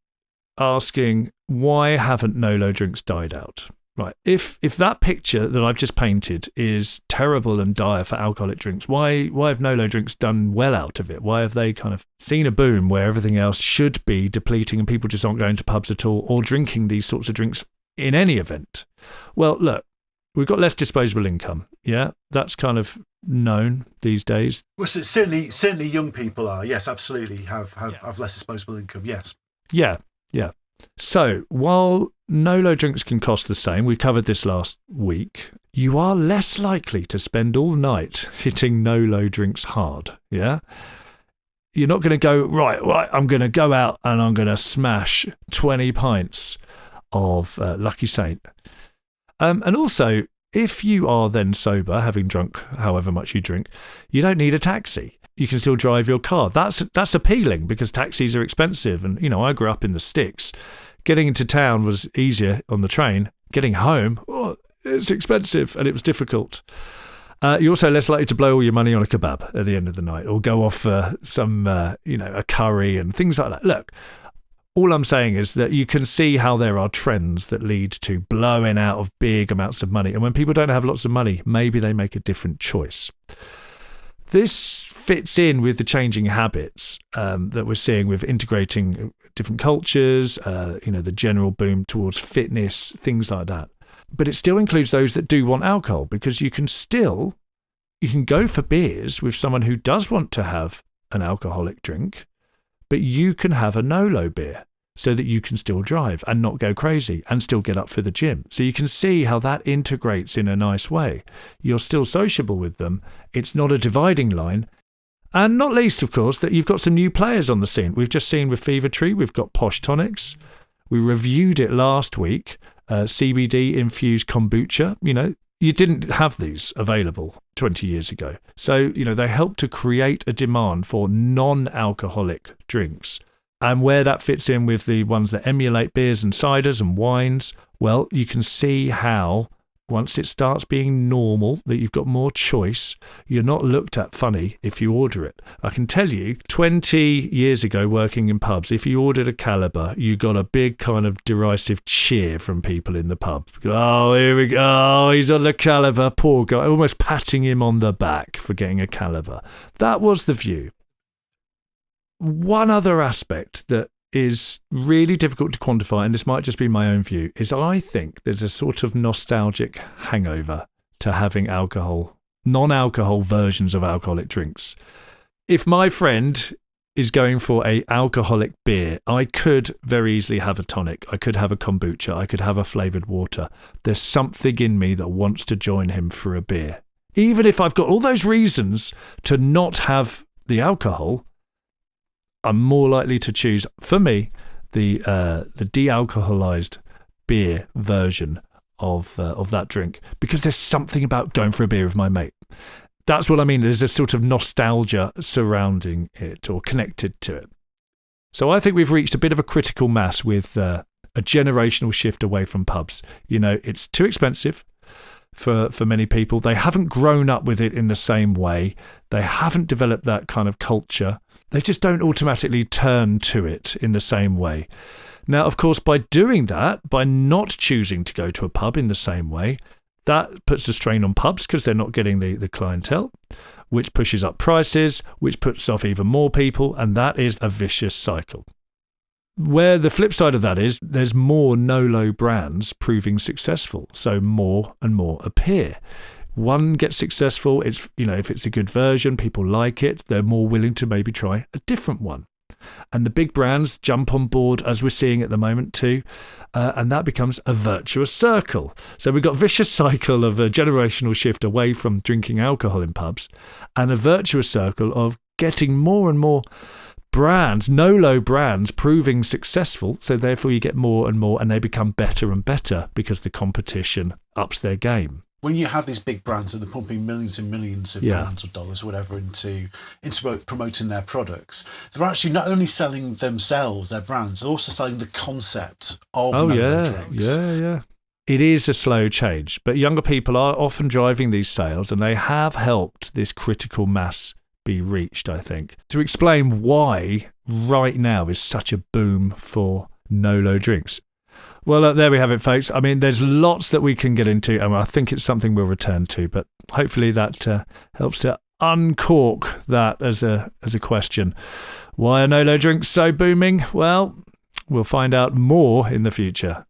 Speaker 1: asking, why haven't NoLo drinks died out? Right. If that picture that I've just painted is terrible and dire for alcoholic drinks, why have NoLo drinks done well out of it? Why have they kind of seen a boom where everything else should be depleting and people just aren't going to pubs at all or drinking these sorts of drinks in any event? Well, look, we've got less disposable income. Yeah, that's kind of known these days.
Speaker 2: Well, certainly young people are, yes, absolutely, have less disposable income, yes.
Speaker 1: Yeah. So while NoLo drinks can cost the same, we covered this last week, you are less likely to spend all night hitting NoLo drinks hard, yeah? You're not going to go, right, I'm going to go out and I'm going to smash 20 pints of Lucky Saint. And also, if you are then sober, having drunk however much you drink, you don't need a taxi. You can still drive your car. That's appealing because taxis are expensive. And, I grew up in the sticks. Getting into town was easier on the train. Getting home, it's expensive and it was difficult. You're also less likely to blow all your money on a kebab at the end of the night or go off for some, a curry and things like that. Look, all I'm saying is that you can see how there are trends that lead to blowing out of big amounts of money. And when people don't have lots of money, maybe they make a different choice. This fits in with the changing habits that we're seeing with integrating different cultures, the general boom towards fitness, things like that. But it still includes those that do want alcohol because you can go for beers with someone who does want to have an alcoholic drink, but you can have a NoLo beer. so that you can still drive and not go crazy and still get up for the gym. So you can see how that integrates in a nice way. You're still sociable with them. It's not a dividing line. And not least, of course, that you've got some new players on the scene. We've just seen with Fever Tree, we've got Posh Tonics. We reviewed it last week, CBD-infused kombucha. You didn't have these available 20 years ago. So, they help to create a demand for non-alcoholic drinks. And where that fits in with the ones that emulate beers and ciders and wines, well, you can see how once it starts being normal, that you've got more choice, you're not looked at funny if you order it. I can tell you, 20 years ago working in pubs, if you ordered a Kaliber, you got a big kind of derisive cheer from people in the pub. Oh, here we go. Oh, he's on the Kaliber. Poor guy. Almost patting him on the back for getting a Kaliber. That was the view. One other aspect that is really difficult to quantify, and this might just be my own view, is I think there's a sort of nostalgic hangover to having alcohol, non-alcohol versions of alcoholic drinks. If my friend is going for a alcoholic beer, I could very easily have a tonic. I could have a kombucha. I could have a flavoured water. There's something in me that wants to join him for a beer. Even if I've got all those reasons to not have the alcohol, I'm more likely to choose, for me, the de-alcoholized beer version of that drink, because there's something about going for a beer with my mate. That's what I mean. There's a sort of nostalgia surrounding it or connected to it. So I think we've reached a bit of a critical mass with a generational shift away from pubs. It's too expensive for many people. They haven't grown up with it in the same way. They haven't developed that kind of culture. They just don't automatically turn to it in the same way. Now, of course, by doing that, by not choosing to go to a pub in the same way, that puts a strain on pubs because they're not getting the clientele, which pushes up prices, which puts off even more people, and that is a vicious cycle. Where the flip side of that is, there's more NoLo brands proving successful, so more and more appear. One gets successful, it's if it's a good version, people like it, they're more willing to maybe try a different one. And the big brands jump on board, as we're seeing at the moment too, and that becomes a virtuous circle. So we've got a vicious cycle of a generational shift away from drinking alcohol in pubs, and a virtuous circle of getting more and more brands, NoLo brands, proving successful, so therefore you get more and more, and they become better and better because the competition ups their game.
Speaker 2: When you have these big brands that are pumping millions and millions of pounds or dollars or whatever into promoting their products, they're actually not only selling themselves, their brands, they're also selling the concept of drinks.
Speaker 1: Yeah. It is a slow change, but younger people are often driving these sales, and they have helped this critical mass be reached, I think. To explain why right now is such a boom for NoLo drinks. Well, there we have it, folks. I mean, there's lots that we can get into, and I think it's something we'll return to, but hopefully that helps to uncork that as a question. Why are NoLo drinks so booming? Well, we'll find out more in the future.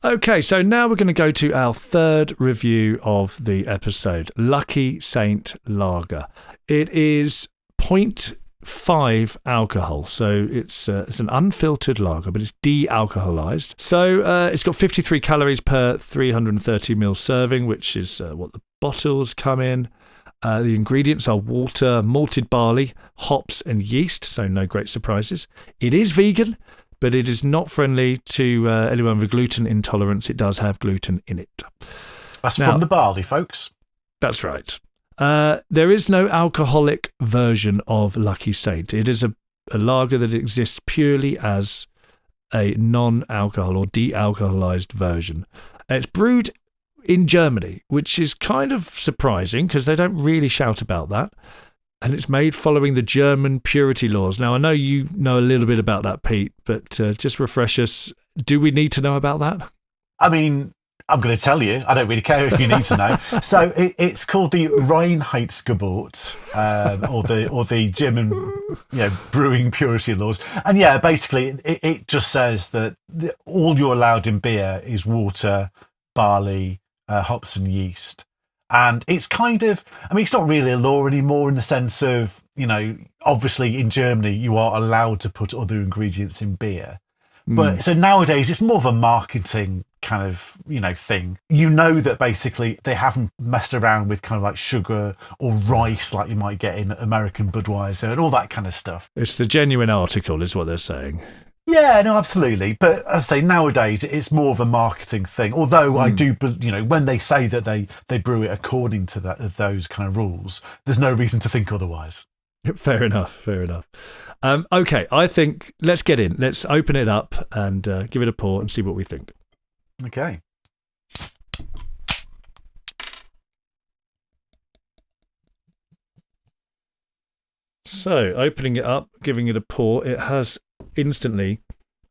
Speaker 1: Okay, so now we're going to go to our third review of the episode, Lucky Saint Lager. It is 0.5 alcohol, so it's an unfiltered lager, but it's de-alcoholized. So it's got 53 calories per 330 ml serving, which is what the bottles come in. The ingredients are water, malted barley, hops and yeast, so no great surprises. It is vegan, but it is not friendly to anyone with gluten intolerance. It does have gluten in it.
Speaker 2: That's from the barley, folks.
Speaker 1: That's right. There is no alcoholic version of Lucky Saint. It is a lager that exists purely as a non-alcohol or de-alcoholized version. It's brewed in Germany, which is kind of surprising because they don't really shout about that. And it's made following the German purity laws. Now, I know you know a little bit about that, Pete, but just refresh us. Do we need to know about that?
Speaker 2: I mean, I'm going to tell you. I don't really care if you need to know. So it's called the Reinheitsgebot, or the German brewing purity laws. And yeah, basically it just says that all you're allowed in beer is water, barley, hops and yeast. And it's kind of, I mean, it's not really a law anymore in the sense of, obviously in Germany, you are allowed to put other ingredients in beer. But so nowadays, it's more of a marketing kind of, thing. That basically they haven't messed around with kind of like sugar or rice like you might get in American Budweiser and all that kind of stuff.
Speaker 1: It's the genuine article is what they're saying.
Speaker 2: Yeah, no, absolutely. But as I say, nowadays it's more of a marketing thing. Although I do, when they say that they brew it according to those kind of rules, there's no reason to think otherwise.
Speaker 1: Fair enough. Okay, I think let's get in. Let's open it up and give it a pour and see what we think.
Speaker 2: Okay.
Speaker 1: So, opening it up, giving it a pour, it has instantly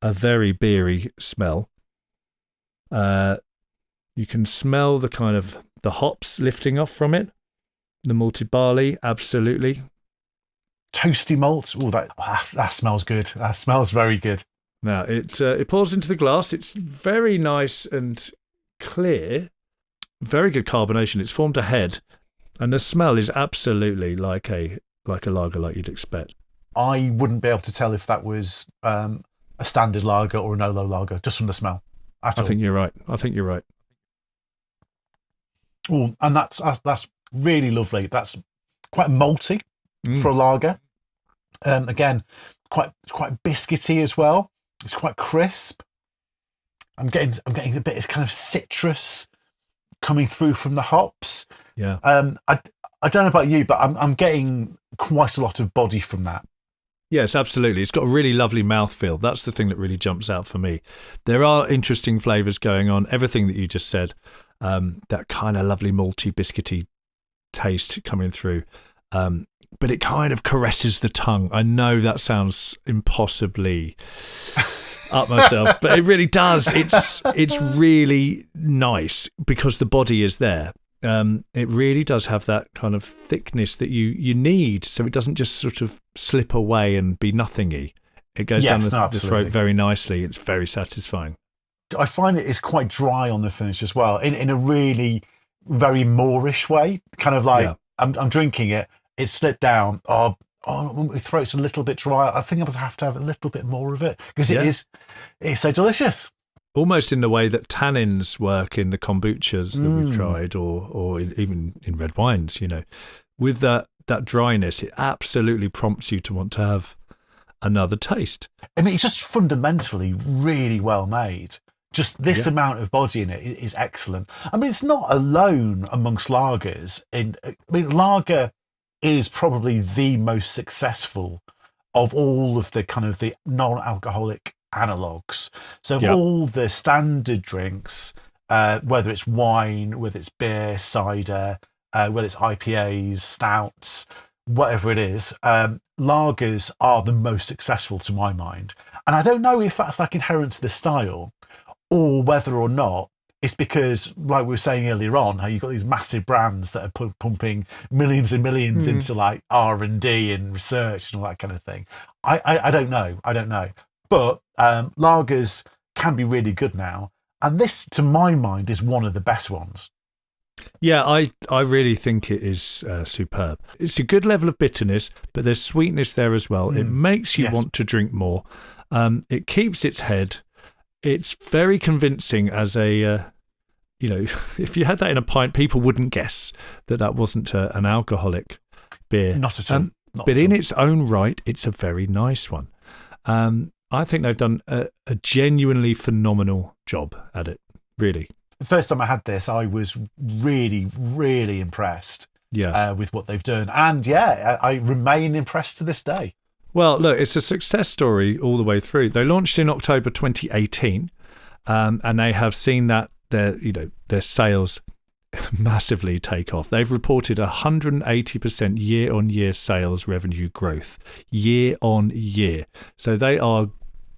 Speaker 1: a very beery smell. You can smell the kind of the hops lifting off from it. The malted barley, absolutely.
Speaker 2: Toasty malt. Oh, that smells good. That smells very good.
Speaker 1: Now, it pours into the glass. It's very nice and clear. Very good carbonation. It's formed a head. And the smell is absolutely like a lager like you'd expect.
Speaker 2: I wouldn't be able to tell if that was a standard lager or a NoLo lager, just from the smell.
Speaker 1: I think you're right.
Speaker 2: Oh, and that's really lovely. That's quite malty for a lager. Again, quite biscuity as well. It's quite crisp. I'm getting a bit of kind of citrus coming through from the hops.
Speaker 1: Yeah.
Speaker 2: I don't know about you, but I'm getting quite a lot of body from that.
Speaker 1: Yes, absolutely. It's got a really lovely mouthfeel. That's the thing that really jumps out for me. There are interesting flavours going on. Everything that you just said, that kind of lovely malty, biscuity taste coming through. But it kind of caresses the tongue. I know that sounds impossibly up myself, but it really does. It's really nice because the body is there. It really does have that kind of thickness that you need, so it doesn't just sort of slip away and be nothingy. It goes down the throat very nicely. It's very satisfying.
Speaker 2: I find it is quite dry on the finish as well, in a really very Moorish way. Kind of like I'm drinking it. It slipped down. My throat's a little bit dry. I think I would have to have a little bit more of it because it's so delicious.
Speaker 1: Almost in the way that tannins work in the kombuchas that we've tried, or even in red wines. With that dryness, it absolutely prompts you to want to have another taste.
Speaker 2: I mean, it's just fundamentally really well made. Just this amount of body in it is excellent. I mean, it's not alone amongst lagers. Lager is probably the most successful of all of the kind of the non-alcoholic analogues. So all the standard drinks, whether it's wine, whether it's beer, cider, whether it's IPAs, stouts, whatever it is, lagers are the most successful to my mind. And I don't know if that's like inherent to the style or whether or not it's because, like we were saying earlier on, how you've got these massive brands that are pumping millions and millions into like R&D and research and all that kind of thing. I don't know. But lagers can be really good now. And this, to my mind, is one of the best ones.
Speaker 1: Yeah, I really think it is superb. It's a good level of bitterness, but there's sweetness there as well. It makes you want to drink more. It keeps its head. It's very convincing as a, if you had that in a pint, people wouldn't guess that wasn't an alcoholic beer.
Speaker 2: Not at all.
Speaker 1: But in its own right, it's a very nice one. I think they've done a genuinely phenomenal job at it, really.
Speaker 2: The first time I had this, I was really, really impressed with what they've done. And I remain impressed to this day.
Speaker 1: Well, look, it's a success story all the way through. They launched in October 2018, and they have seen that their sales massively take off. They've reported 180% year-on-year sales revenue growth, year-on-year. So they are,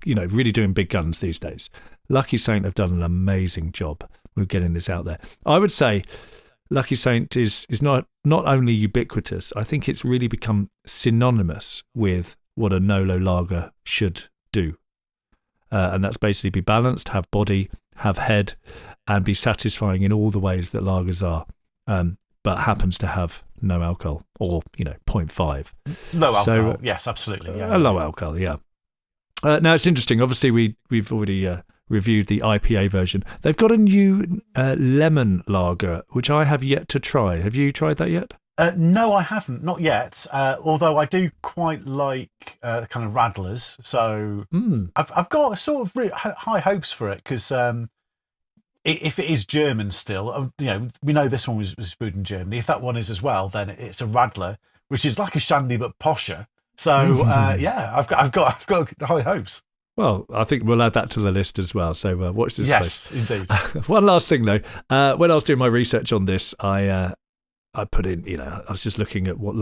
Speaker 1: really doing big guns these days. Lucky Saint have done an amazing job with getting this out there. I would say Lucky Saint is not only ubiquitous, I think it's really become synonymous with what a NoLo lager should do. And that's basically be balanced, have body, have head, and be satisfying in all the ways that lagers are. but happens to have no alcohol, or 0.5.
Speaker 2: Low alcohol, yes, absolutely. Yeah.
Speaker 1: Low alcohol, yeah. Now it's interesting. Obviously, we've already reviewed the IPA version. They've got a new lemon lager, which I have yet to try. Have you tried that yet?
Speaker 2: No, I haven't, not yet. Although I do quite like kind of Radlers, so I've got sort of high hopes for it because if it is German still, we know this one was brewed in Germany. If that one is as well, then it's a Radler, which is like a shandy but posher. So I've got high hopes.
Speaker 1: Well, I think we'll add that to the list as well. So watch this space.
Speaker 2: Yes, indeed.
Speaker 1: One last thing though, when I was doing my research on this, I put in, I was just looking at what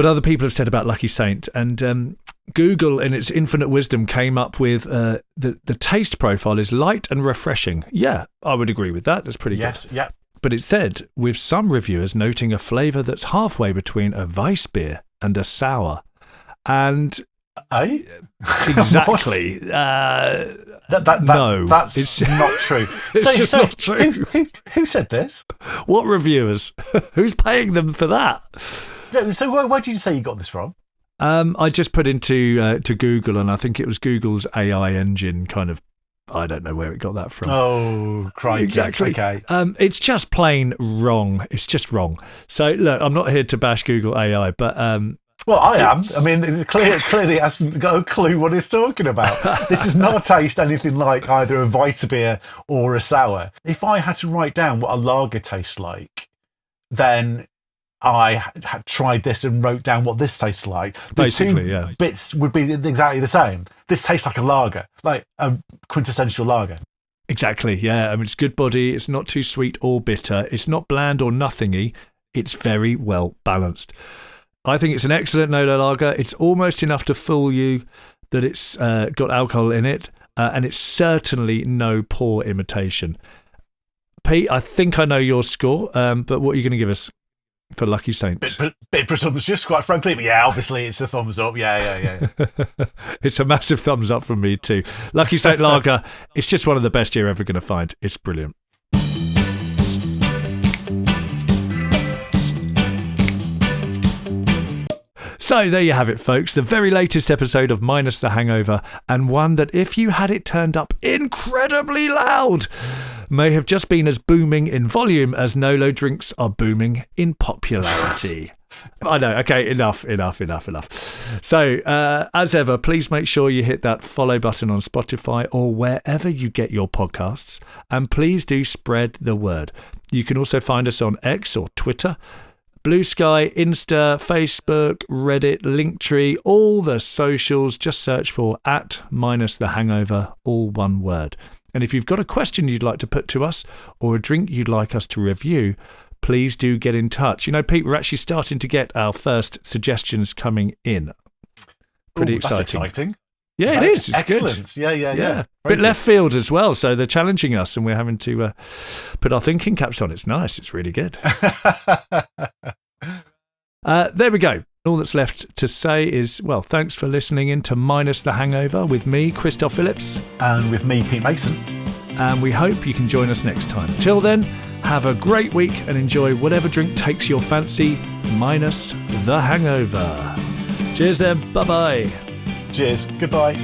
Speaker 1: other people have said about Lucky Saint, and Google, in its infinite wisdom, came up with the taste profile is light and refreshing. Yeah, I would agree with that. That's pretty good.
Speaker 2: Yes, yeah.
Speaker 1: But it said, with some reviewers noting a flavour that's halfway between a Weissbier and a sour. And exactly.
Speaker 2: No, that's not true.
Speaker 1: It's just not true.
Speaker 2: Who said this?
Speaker 1: What reviewers? Who's paying them for that?
Speaker 2: So where did you say you got this from?
Speaker 1: I just put into to Google, and I think it was Google's AI engine kind of. I don't know where it got that from.
Speaker 2: Oh, crikey.
Speaker 1: Exactly.
Speaker 2: Okay.
Speaker 1: It's just plain wrong. It's just wrong. So, look, I'm not here to bash Google AI, but...
Speaker 2: well, I am. I mean, it clearly hasn't got a clue what it's talking about. This does not taste anything like either a Weissbier or a sour. If I had to write down what a lager tastes like, then I had tried this and wrote down what this tastes like. The two bits would be exactly the same. This tastes like a lager, like a quintessential lager.
Speaker 1: Exactly, yeah. I mean, it's good body. It's not too sweet or bitter. It's not bland or nothingy. It's very well balanced. I think it's an excellent NoLo lager. It's almost enough to fool you that it's got alcohol in it, and it's certainly no poor imitation. Pete, I think I know your score, but what are you going to give us for Lucky Saint?
Speaker 2: Bit presumptuous, quite frankly, but yeah, obviously it's a thumbs up. Yeah.
Speaker 1: It's a massive thumbs up from me too. Lucky Saint Lager, it's just one of the best you're ever going to find. It's brilliant. So there you have it, folks. The very latest episode of Minus the Hangover, and one that, if you had it turned up incredibly loud, may have just been as booming in volume as NoLo drinks are booming in popularity. I know. Okay, enough. So, as ever, please make sure you hit that follow button on Spotify or wherever you get your podcasts, and please do spread the word. You can also find us on X or Twitter, Blue Sky, Insta, Facebook, Reddit, Linktree, all the socials. Just search for @minusthehangover, all one word. And if you've got a question you'd like to put to us or a drink you'd like us to review, please do get in touch. You know, Pete, we're actually starting to get our first suggestions coming in. Pretty exciting.
Speaker 2: That's exciting.
Speaker 1: Yeah, it is. It's
Speaker 2: excellent.
Speaker 1: Good.
Speaker 2: Yeah.
Speaker 1: Bit left field as well, so they're challenging us and we're having to put our thinking caps on. It's nice. It's really good. There we go. All that's left to say is, well, thanks for listening in to Minus the Hangover with me, Christophe Phillips.
Speaker 2: And with me, Pete Mason.
Speaker 1: And we hope you can join us next time. Till then, have a great week and enjoy whatever drink takes your fancy, minus the hangover. Cheers then. Bye-bye.
Speaker 2: Cheers. Goodbye.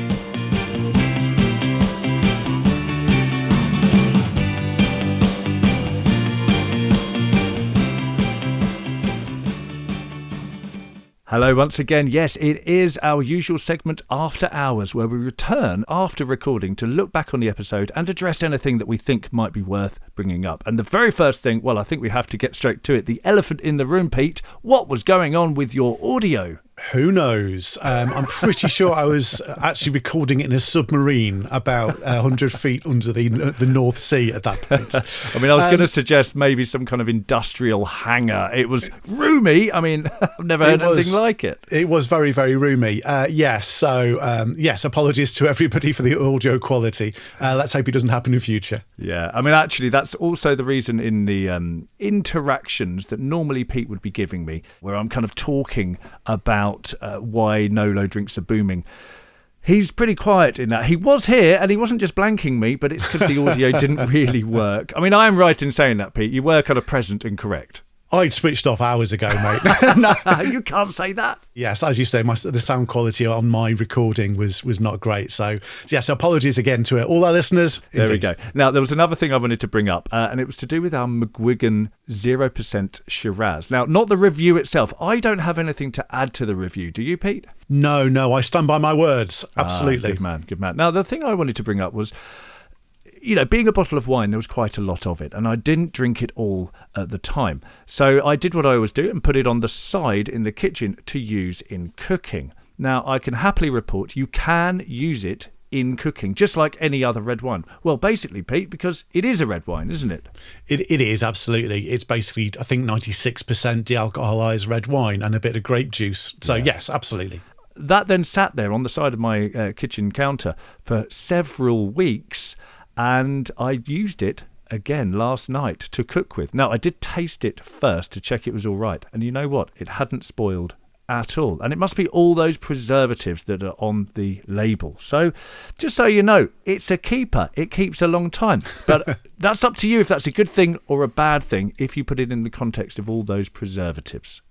Speaker 1: Hello once again. Yes, it is our usual segment After Hours, where we return after recording to look back on the episode and address anything that we think might be worth bringing up. And the very first thing, well, I think we have to get straight to it. The elephant in the room, Pete. What was going on with your audio?
Speaker 3: Who knows? I'm pretty sure I was actually recording it in a submarine about 100 feet under the North Sea at that point.
Speaker 1: I mean, I was going to suggest maybe some kind of industrial hangar. It was roomy. I mean, I've never heard anything like it.
Speaker 3: It was very, very roomy. Yes. So, yes, apologies to everybody for the audio quality. Let's hope it doesn't happen in future.
Speaker 1: Yeah. I mean, actually, that's also the reason in the interactions that normally Pete would be giving me, where I'm kind of talking about why NoLo drinks are booming. He's pretty quiet in that. He was here and he wasn't just blanking me, but it's because the audio didn't really work. I mean, I am right in saying that, Pete. You were kind of present and correct.
Speaker 3: I'd switched off hours ago, mate.
Speaker 1: No. You can't say that.
Speaker 3: Yes, as you say, the sound quality on my recording was not great. So yes, apologies again to all our listeners.
Speaker 1: There we go. Now, there was another thing I wanted to bring up, and it was to do with our McGuigan 0% Shiraz. Now, not the review itself. I don't have anything to add to the review. Do you, Pete?
Speaker 3: No, I stand by my words. Absolutely.
Speaker 1: Good man. Now, the thing I wanted to bring up was, being a bottle of wine, there was quite a lot of it, and I didn't drink it all at the time. So I did what I always do and put it on the side in the kitchen to use in cooking. Now, I can happily report you can use it in cooking, just like any other red wine. Well, basically, Pete, because it is a red wine, isn't it?
Speaker 3: It is, absolutely. It's basically, I think, 96% de-alcoholized red wine and a bit of grape juice. So, yes, absolutely.
Speaker 1: That then sat there on the side of my kitchen counter for several weeks, and I used it again last night to cook with. Now, I did taste it first to check it was all right. And you know what? It hadn't spoiled at all. And it must be all those preservatives that are on the label. So just so you know, it's a keeper. It keeps a long time. But that's up to you if that's a good thing or a bad thing if you put it in the context of all those preservatives.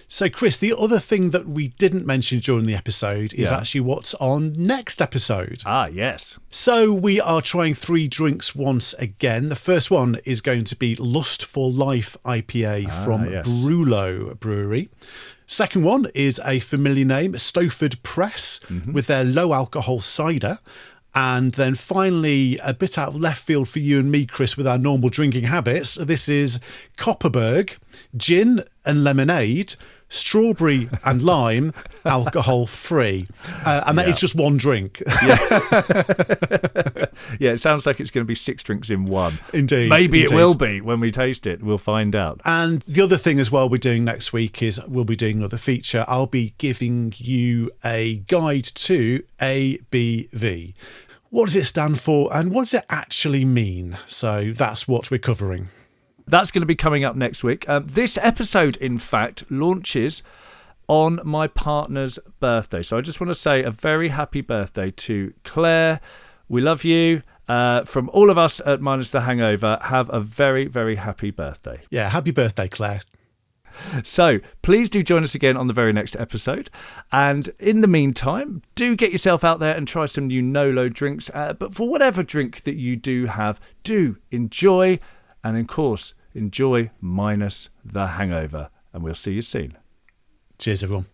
Speaker 3: So, Chris, the other thing that we didn't mention during the episode is actually what's on next episode.
Speaker 1: Ah, yes.
Speaker 3: So we are trying 3 drinks once again. The first one is going to be Lust for Life IPA from Brulo Brewery. Second one is a familiar name, Stoford Press, with their low alcohol cider. And then finally, a bit out of left field for you and me, Chris, with our normal drinking habits. This is Copperberg, gin and lemonade, strawberry and lime, alcohol free. And that is just one drink.
Speaker 1: Yeah, it sounds like it's going to be 6 drinks in one.
Speaker 3: Indeed.
Speaker 1: Maybe it will be when we taste it. We'll find out.
Speaker 3: And the other thing as well we're doing next week is we'll be doing another feature. I'll be giving you a guide to ABV. What does it stand for and what does it actually mean? So that's what we're covering.
Speaker 1: That's going to be coming up next week. This episode, in fact, launches on my partner's birthday. So I just want to say a very happy birthday to Claire. We love you. From all of us at Minus the Hangover, have a very, very happy birthday.
Speaker 3: Yeah, happy birthday, Claire.
Speaker 1: So please do join us again on the very next episode. And in the meantime, do get yourself out there and try some new NoLo drinks. But for whatever drink that you do have, do enjoy. And of course, enjoy Minus the Hangover. And we'll see you soon.
Speaker 3: Cheers, everyone.